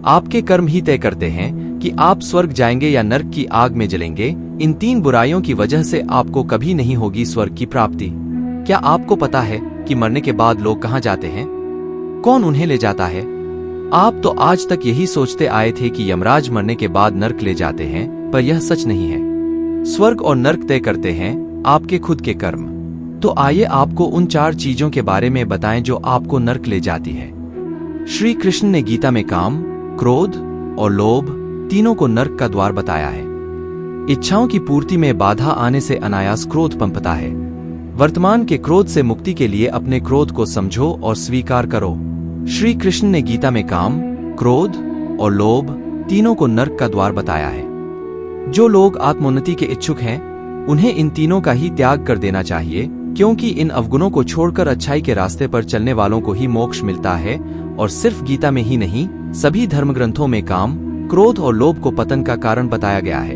आपके कर्म ही तय करते हैं कि आप स्वर्ग जाएंगे या नरक की आग में जलेंगे। इन 3 बुराइयों की वजह से आपको कभी नहीं होगी स्वर्ग की प्राप्ति। क्या आपको पता है कि मरने के बाद लोग कहाँ जाते हैं? कौन उन्हें ले जाता है? आप तो आज तक यही सोचते आए थे कि यमराज मरने के बाद नरक ले जाते हैं, पर यह सच नहीं है। स्वर्ग और नरक तय करते हैं आपके खुद के कर्म। तो आइए आपको उन 4 चीजों के बारे में बताएं जो आपको नरक ले जाती है। श्री कृष्ण ने गीता में काम, क्रोध और लोभ तीनों को नरक का द्वार बताया है। इच्छाओं की पूर्ति में बाधा आने से अनायास क्रोध पनपता है। वर्तमान के क्रोध से मुक्ति के लिए अपने क्रोध को समझो और स्वीकार करो। श्री कृष्ण ने गीता में काम, क्रोध और लोभ तीनों को नरक का द्वार बताया है। जो लोग आत्मोन्नति के इच्छुक हैं, उन्हें इन तीनों का ही त्याग कर देना चाहिए, क्योंकि इन अवगुणों को छोड़कर अच्छाई के रास्ते पर चलने वालों को ही मोक्ष मिलता है। और सिर्फ गीता में ही नहीं, सभी धर्मग्रंथों में काम, क्रोध और लोभ को पतन का कारण बताया गया है।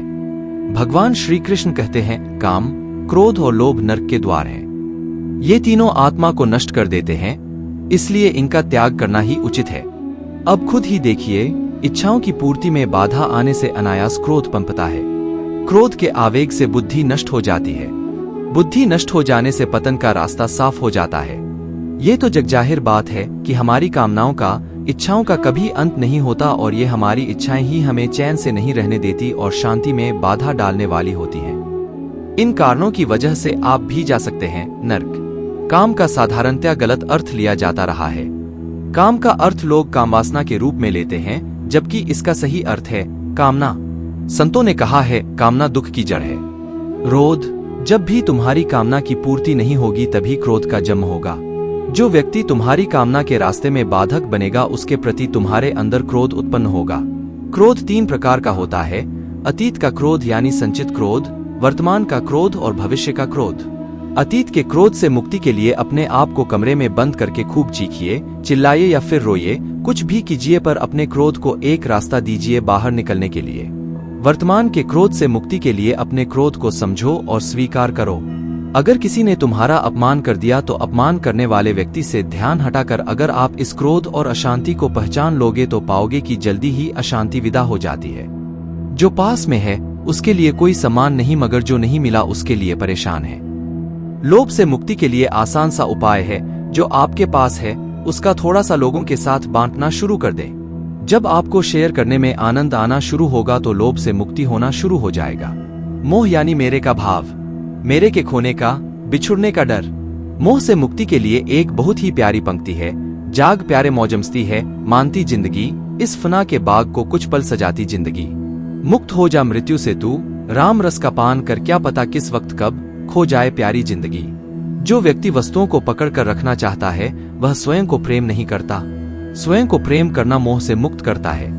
भगवान श्री कृष्ण कहते हैं, काम, क्रोध और लोभ नरक के द्वार हैं। ये तीनों आत्मा को नष्ट कर देते हैं, इसलिए इनका त्याग करना ही उचित है। अब खुद ही देखिए, इच्छाओं की पूर्ति में बाधा आने से अनायास क्रोध पनपता है। क्रोध के आवेग से बुद्धि नष्ट हो जाती है। बुद्धि नष्ट हो जाने से पतन का रास्ता साफ हो जाता है। ये तो जगजाहिर बात है कि हमारी कामनाओं का, इच्छाओं का कभी अंत नहीं होता और ये हमारी इच्छाएं ही हमें चैन से नहीं रहने देती और शांति में बाधा डालने वाली होती हैं। इन कारणों की वजह से आप भी जा सकते हैं नरक। काम का साधारणतया गलत अर्थ लिया जाता रहा है। काम का अर्थ लोग कामवासना के रूप में लेते हैं, जबकि इसका सही अर्थ है कामना। संतों ने कहा है, कामना दुख की जड़ है। क्रोध, जब भी तुम्हारी कामना की पूर्ति नहीं होगी तभी क्रोध का जन्म होगा। जो व्यक्ति तुम्हारी कामना के रास्ते में बाधक बनेगा, उसके प्रति तुम्हारे अंदर क्रोध उत्पन्न होगा। क्रोध 3 प्रकार का होता है, अतीत का क्रोध यानी संचित क्रोध, वर्तमान का क्रोध और भविष्य का क्रोध। अतीत के क्रोध से मुक्ति के लिए अपने आप को कमरे में बंद करके खूब चीखिए, चिल्लाइए या फिर रोइए, कुछ भी कीजिए, पर अपने क्रोध को एक रास्ता दीजिए बाहर निकलने के लिए। वर्तमान के क्रोध से मुक्ति के लिए अपने क्रोध को समझो और स्वीकार करो। अगर किसी ने तुम्हारा अपमान कर दिया तो अपमान करने वाले व्यक्ति से ध्यान हटाकर अगर आप इस क्रोध और अशांति को पहचान लोगे तो पाओगे कि जल्दी ही अशांति विदा हो जाती है। जो पास में है उसके लिए कोई सम्मान नहीं, मगर जो नहीं मिला उसके लिए परेशान है। लोभ से मुक्ति के लिए आसान सा उपाय है, जो आपके पास है उसका थोड़ा सा लोगों के साथ बांटना शुरू कर दें। जब आपको शेयर करने में आनंद आना शुरू होगा तो लोभ से मुक्ति होना शुरू हो जाएगा। मोह यानी मेरे का भाव, मेरे के खोने का, बिछुड़ने का डर। मोह से मुक्ति के लिए एक बहुत ही प्यारी पंक्ति है, जाग प्यारे मौजमस्ती है मानती जिंदगी, इस फना के बाग को कुछ पल सजाती जिंदगी। मुक्त हो जा मृत्यु से तू, राम रस का पान कर, क्या पता किस वक्त कब खो जाए प्यारी जिंदगी। जो व्यक्ति वस्तुओं को पकड़ कर रखना चाहता है वह स्वयं को प्रेम नहीं करता। स्वयं को प्रेम करना मोह से मुक्त करता है।